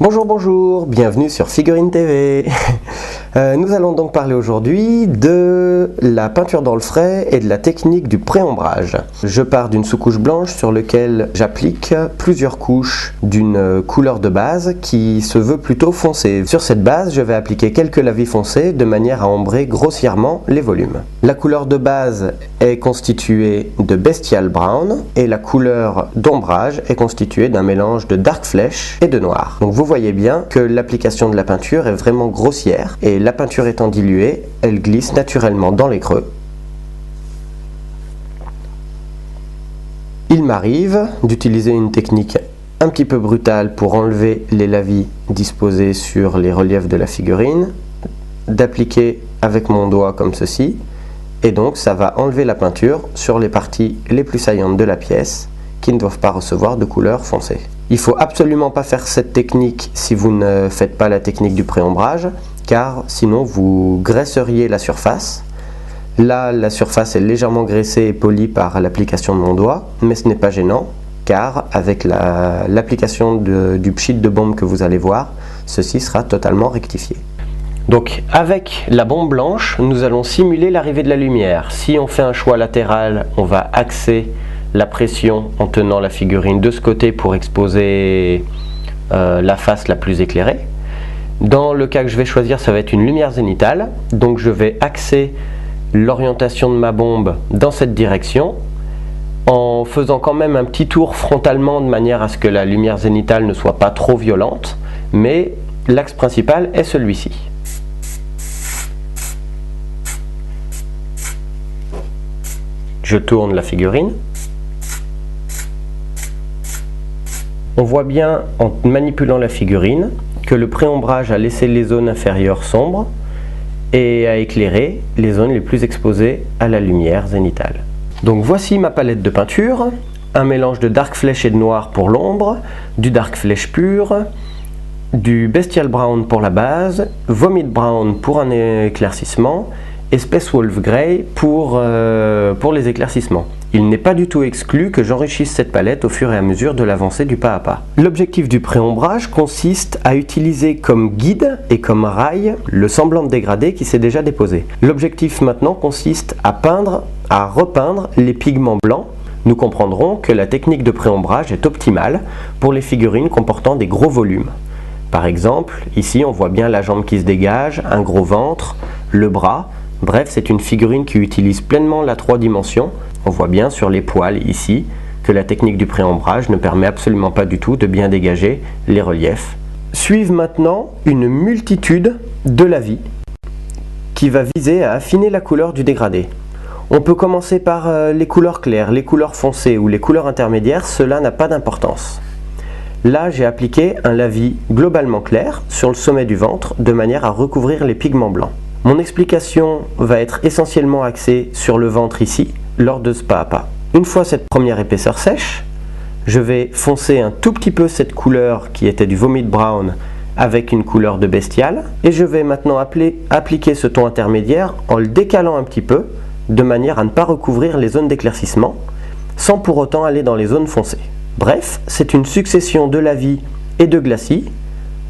Bonjour, bonjour, bienvenue sur Figurine TV. Nous allons donc parler aujourd'hui de la peinture dans le frais et de la technique du pré-ombrage. Je pars d'une sous-couche blanche sur laquelle j'applique plusieurs couches d'une couleur de base qui se veut plutôt foncée. Sur cette base, je vais appliquer quelques lavis foncés de manière à ombrer grossièrement les volumes. La couleur de base est constituée de Bestial Brown et la couleur d'ombrage est constituée d'un mélange de Dark Flesh et de noir. Donc vous voyez bien que l'application de la peinture est vraiment grossière et la peinture étant diluée, elle glisse naturellement dans les creux. Il m'arrive d'utiliser une technique un petit peu brutale pour enlever les lavis disposés sur les reliefs de la figurine, d'appliquer avec mon doigt comme ceci, et donc ça va enlever la peinture sur les parties les plus saillantes de la pièce qui ne doivent pas recevoir de couleur foncée. Il ne faut absolument pas faire cette technique si vous ne faites pas la technique du pré-ombrage, car sinon vous graisseriez la surface. Là, la surface est légèrement graissée et polie par l'application de mon doigt, mais ce n'est pas gênant, car avec l'application du pchit de bombe que vous allez voir, ceci sera totalement rectifié. Donc avec la bombe blanche, nous allons simuler l'arrivée de la lumière. Si on fait un choix latéral, on va axer la pression en tenant la figurine de ce côté pour exposer la face la plus éclairée. Dans le cas que je vais choisir, ça va être une lumière zénitale, donc je vais axer l'orientation de ma bombe dans cette direction en faisant quand même un petit tour frontalement de manière à ce que la lumière zénitale ne soit pas trop violente, mais l'axe principal est celui-ci. Je tourne la figurine. On voit bien en manipulant la figurine que le pré-ombrage a laissé les zones inférieures sombres et a éclairé les zones les plus exposées à la lumière zénitale. Donc voici ma palette de peinture, un mélange de Dark Flesh et de noir pour l'ombre, du Dark Flesh pur, du Bestial Brown pour la base, Vomit Brown pour un éclaircissement et Space Wolf Grey pour les éclaircissements. Il n'est pas du tout exclu que j'enrichisse cette palette au fur et à mesure de l'avancée du pas à pas. L'objectif du pré-ombrage consiste à utiliser comme guide et comme rail le semblant de dégradé qui s'est déjà déposé. L'objectif maintenant consiste à repeindre les pigments blancs. Nous comprendrons que la technique de pré-ombrage est optimale pour les figurines comportant des gros volumes. Par exemple, ici on voit bien la jambe qui se dégage, un gros ventre, le bras. Bref, c'est une figurine qui utilise pleinement la 3 dimensions. On voit bien sur les poils ici que la technique du pré-ombrage ne permet absolument pas du tout de bien dégager les reliefs. Suivent maintenant une multitude de lavis qui va viser à affiner la couleur du dégradé. On peut commencer par les couleurs claires, les couleurs foncées ou les couleurs intermédiaires, cela n'a pas d'importance. Là, j'ai appliqué un lavis globalement clair sur le sommet du ventre de manière à recouvrir les pigments blancs. Mon explication va être essentiellement axée sur le ventre ici, lors de ce pas à pas. Une fois cette première épaisseur sèche, je vais foncer un tout petit peu cette couleur qui était du Vomit Brown avec une couleur de Bestial et je vais maintenant appliquer ce ton intermédiaire en le décalant un petit peu de manière à ne pas recouvrir les zones d'éclaircissement sans pour autant aller dans les zones foncées. Bref, c'est une succession de lavis et de glacis,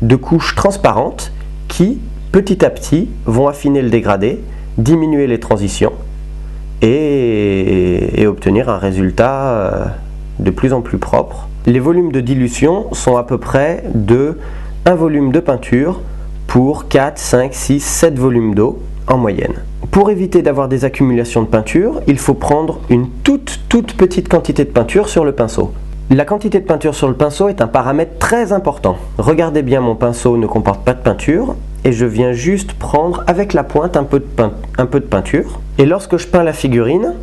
de couches transparentes qui, petit à petit, vont affiner le dégradé, diminuer les transitions et obtenir un résultat de plus en plus propre. Les volumes de dilution sont à peu près de 1 volume de peinture pour 4, 5, 6, 7 volumes d'eau en moyenne. Pour éviter d'avoir des accumulations de peinture, il faut prendre une toute petite quantité de peinture sur le pinceau. La quantité de peinture sur le pinceau est un paramètre très important. Regardez bien, mon pinceau ne comporte pas de peinture et je viens juste prendre avec la pointe un peu de peinture. Et lorsque je peins la figurine,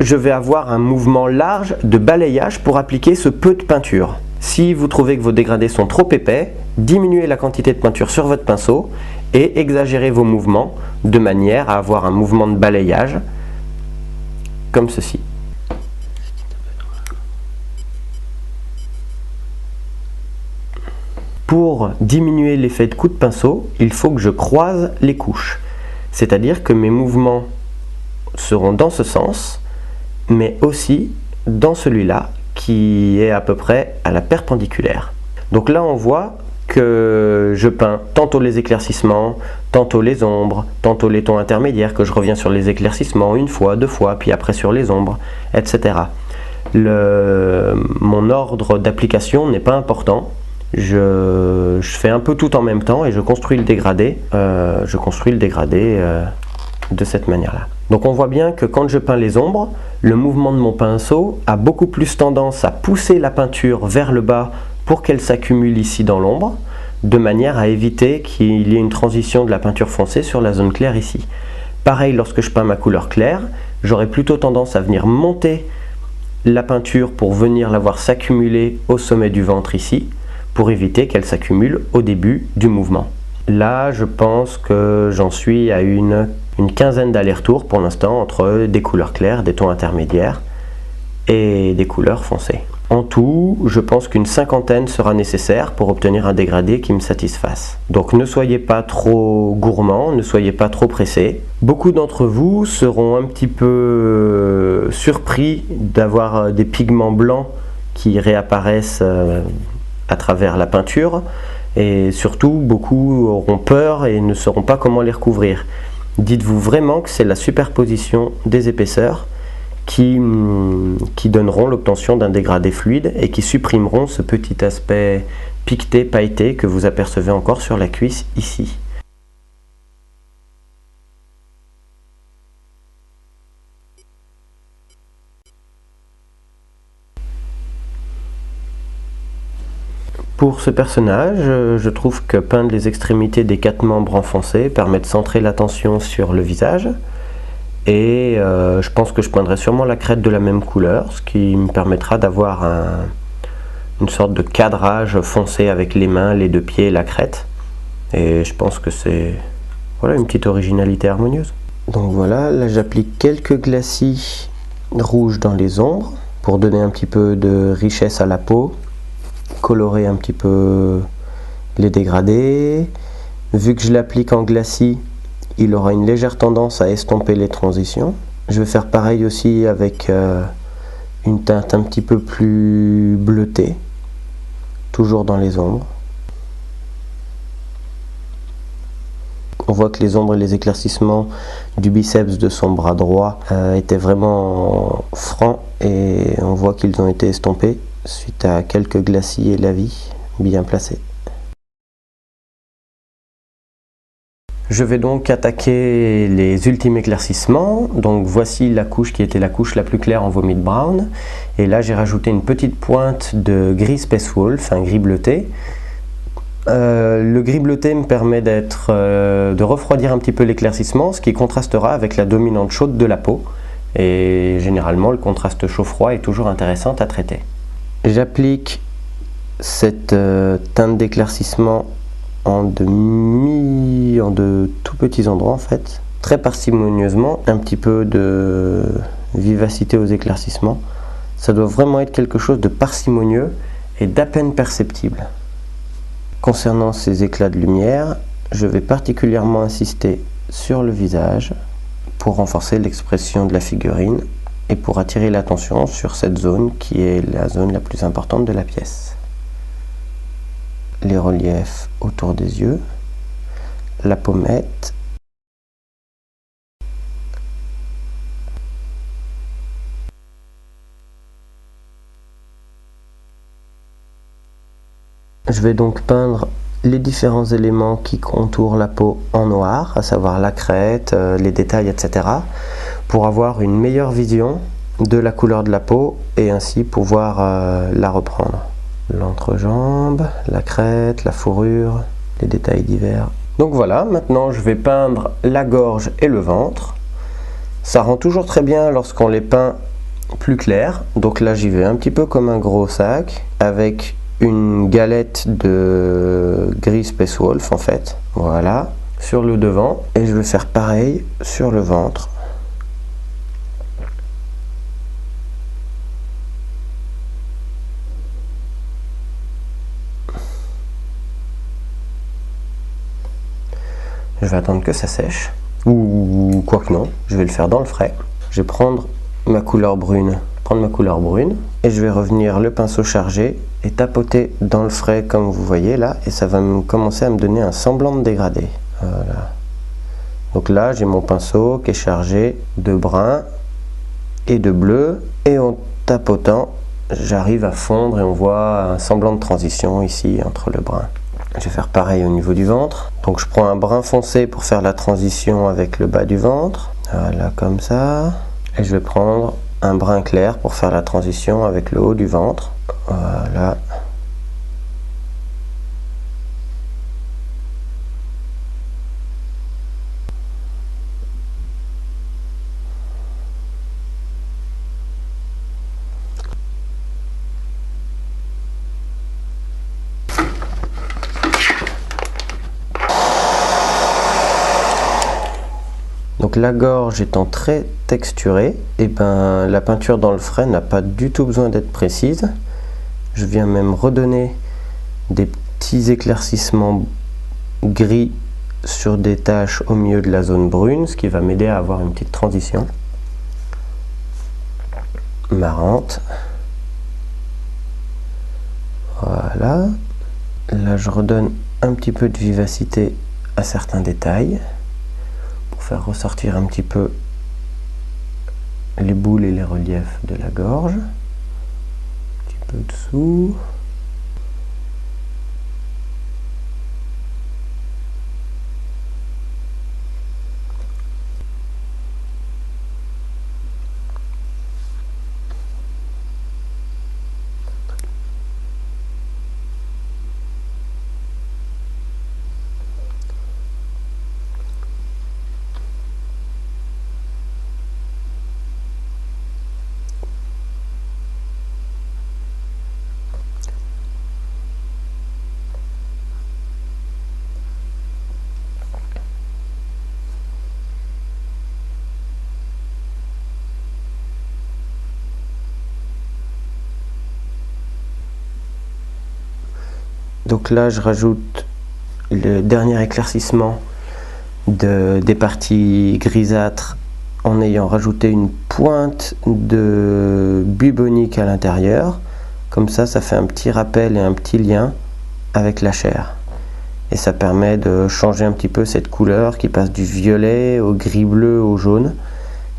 je vais avoir un mouvement large de balayage pour appliquer ce peu de peinture. Si vous trouvez que vos dégradés sont trop épais, diminuez la quantité de peinture sur votre pinceau et exagérez vos mouvements de manière à avoir un mouvement de balayage comme ceci. Pour diminuer l'effet de coup de pinceau, il faut que je croise les couches. C'est-à-dire que mes mouvements seront dans ce sens, mais aussi dans celui-là qui est à peu près à la perpendiculaire. Donc là on voit que je peins tantôt les éclaircissements, tantôt les ombres, tantôt les tons intermédiaires, que je reviens sur les éclaircissements une fois, deux fois, puis après sur les ombres, etc. Mon ordre d'application n'est pas important. Je fais un peu tout en même temps et je construis le dégradé. De cette manière-là. Donc on voit bien que quand je peins les ombres, le mouvement de mon pinceau a beaucoup plus tendance à pousser la peinture vers le bas pour qu'elle s'accumule ici dans l'ombre, de manière à éviter qu'il y ait une transition de la peinture foncée sur la zone claire ici. Pareil, lorsque je peins ma couleur claire, j'aurai plutôt tendance à venir monter la peinture pour venir la voir s'accumuler au sommet du ventre ici, pour éviter qu'elle s'accumule au début du mouvement. Là, je pense que j'en suis à une quinzaine d'allers-retours pour l'instant entre des couleurs claires, des tons intermédiaires et des couleurs foncées. En tout, je pense qu'une cinquantaine sera nécessaire pour obtenir un dégradé qui me satisfasse. Donc ne soyez pas trop gourmands, ne soyez pas trop pressés. Beaucoup d'entre vous seront un petit peu surpris d'avoir des pigments blancs qui réapparaissent à travers la peinture. Et surtout, beaucoup auront peur et ne sauront pas comment les recouvrir. Dites-vous vraiment que c'est la superposition des épaisseurs qui donneront l'obtention d'un dégradé fluide et qui supprimeront ce petit aspect piqueté, pailleté que vous apercevez encore sur la cuisse ici. Pour ce personnage, je trouve que peindre les extrémités des 4 membres enfoncés permet de centrer l'attention sur le visage. Et je pense que je peindrai sûrement la crête de la même couleur, ce qui me permettra d'avoir une sorte de cadrage foncé avec les mains, les 2 pieds et la crête. Et je pense que c'est voilà, une petite originalité harmonieuse. Donc voilà, là j'applique quelques glacis rouges dans les ombres pour donner un petit peu de richesse à la peau, colorer un petit peu les dégradés. Vu que je l'applique en glacis, il aura une légère tendance à estomper les transitions. Je vais faire pareil aussi avec une teinte un petit peu plus bleutée, toujours dans les ombres. On voit que les ombres et les éclaircissements du biceps de son bras droit étaient vraiment francs et on voit qu'ils ont été estompés suite à quelques glacis et lavis bien placés. Je vais donc attaquer les ultimes éclaircissements. Donc voici la couche qui était la couche la plus claire en vomit brown. Et là j'ai rajouté une petite pointe de gris Space Wolf, un gris bleuté. Le gris bleuté me permet de refroidir un petit peu l'éclaircissement, ce qui contrastera avec la dominante chaude de la peau. Et généralement le contraste chaud-froid est toujours intéressant à traiter. J'applique cette teinte d'éclaircissement en de tout petits endroits en fait, très parcimonieusement, un petit peu de vivacité aux éclaircissements. Ça doit vraiment être quelque chose de parcimonieux et d'à peine perceptible. Concernant ces éclats de lumière, je vais particulièrement insister sur le visage pour renforcer l'expression de la figurine et pour attirer l'attention sur cette zone qui est la zone la plus importante de la pièce. Les reliefs autour des yeux, la pommette, je vais donc peindre les différents éléments qui contourent la peau en noir, à savoir la crête, les détails, etc. pour avoir une meilleure vision de la couleur de la peau et ainsi pouvoir la reprendre. L'entrejambe, la crête, la fourrure, les détails divers. Donc voilà, maintenant je vais peindre la gorge et le ventre. Ça rend toujours très bien lorsqu'on les peint plus clairs. Donc là j'y vais un petit peu comme un gros sac avec une galette de gris Space Wolf en fait. Voilà, sur le devant. Et je vais faire pareil sur le ventre. Je vais attendre que ça sèche, ou quoi que non, je vais le faire dans le frais. Je vais prendre ma couleur brune, prendre ma couleur brune et je vais revenir le pinceau chargé et tapoter dans le frais comme vous voyez là, et ça va commencer à me donner un semblant de dégradé. Voilà. Donc là j'ai mon pinceau qui est chargé de brun et de bleu, et en tapotant j'arrive à fondre et on voit un semblant de transition ici entre le brun. Je vais faire pareil au niveau du ventre. Donc je prends un brun foncé pour faire la transition avec le bas du ventre. Voilà, comme ça. Et je vais prendre un brun clair pour faire la transition avec le haut du ventre. Voilà. Donc la gorge étant très texturée, et ben la peinture dans le frais n'a pas du tout besoin d'être précise. Je viens même redonner des petits éclaircissements gris sur des taches au milieu de la zone brune, ce qui va m'aider à avoir une petite transition marrante. Voilà. Là je redonne un petit peu de vivacité à certains détails, faire ressortir un petit peu les boules et les reliefs de la gorge, un petit peu dessous. Donc là je rajoute le dernier éclaircissement des parties grisâtres en ayant rajouté une pointe de bubonique à l'intérieur. Comme ça fait un petit rappel et un petit lien avec la chair. Et ça permet de changer un petit peu cette couleur qui passe du violet au gris bleu au jaune,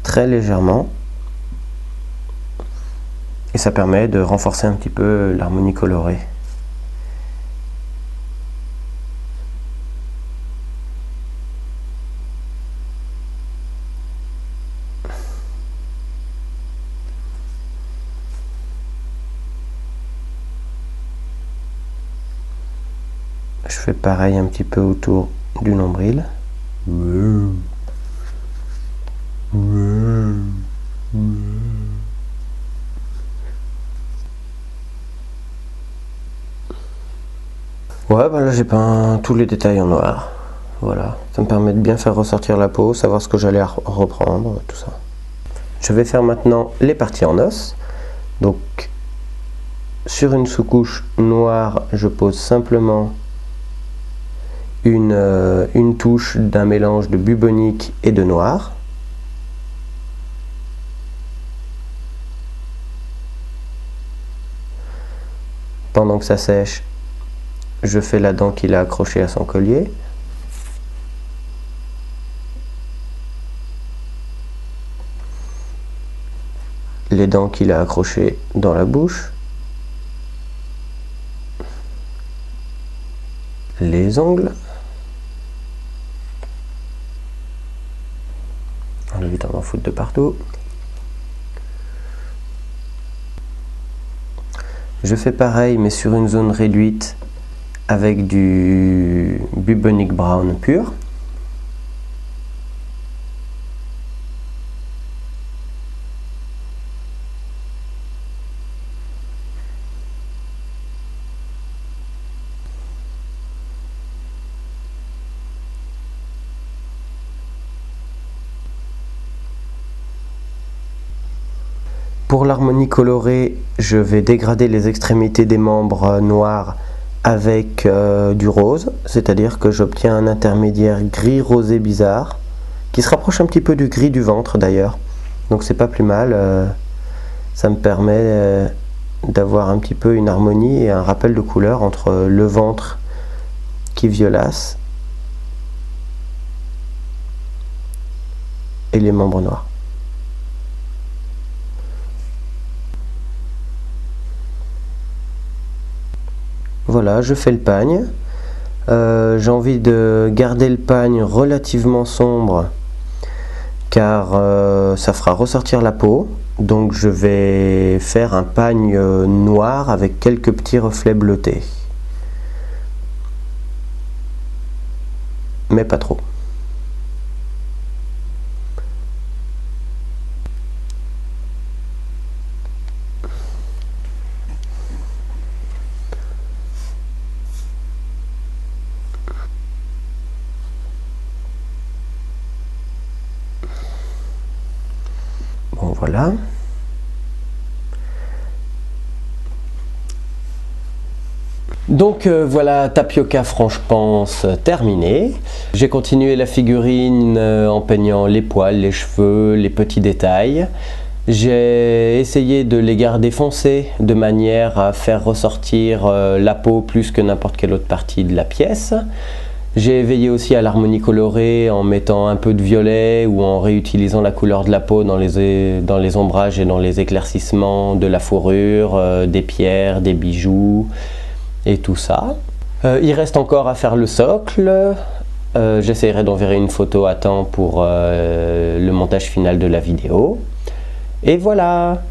très légèrement. Et ça permet de renforcer un petit peu l'harmonie colorée. Je fais pareil un petit peu autour du nombril. Ouais, bah là j'ai peint tous les détails en noir. Voilà, ça me permet de bien faire ressortir la peau, savoir ce que j'allais reprendre, tout ça. Je vais faire maintenant les parties en os. Donc, sur une sous-couche noire, je pose simplement une touche d'un mélange de bubonique et de noir. Pendant que ça sèche, je fais la dent qu'il a accrochée à son collier. Les dents qu'il a accrochées dans la bouche. Les ongles. En évitant d'en foutre de partout. Je fais pareil mais sur une zone réduite avec du bubonic brown pur. Pour l'harmonie colorée, je vais dégrader les extrémités des membres noirs avec du rose, c'est-à-dire que j'obtiens un intermédiaire gris rosé bizarre, qui se rapproche un petit peu du gris du ventre d'ailleurs, donc c'est pas plus mal. Ça me permet d'avoir un petit peu une harmonie et un rappel de couleur entre le ventre qui violace et les membres noirs. Voilà, je fais le pagne. J'ai envie de garder le pagne relativement sombre car ça fera ressortir la peau. Donc je vais faire un pagne noir avec quelques petits reflets bleutés. Mais pas trop. Bon, voilà. Donc voilà Tapioca Franche Panse terminé. J'ai continué la figurine en peignant les poils, les cheveux, les petits détails. J'ai essayé de les garder foncés de manière à faire ressortir la peau plus que n'importe quelle autre partie de la pièce. J'ai veillé aussi à l'harmonie colorée en mettant un peu de violet ou en réutilisant la couleur de la peau dans les ombrages et dans les éclaircissements de la fourrure, des pierres, des bijoux et tout ça. Il reste encore à faire le socle. J'essaierai d'enverrer une photo à temps pour le montage final de la vidéo. Et voilà!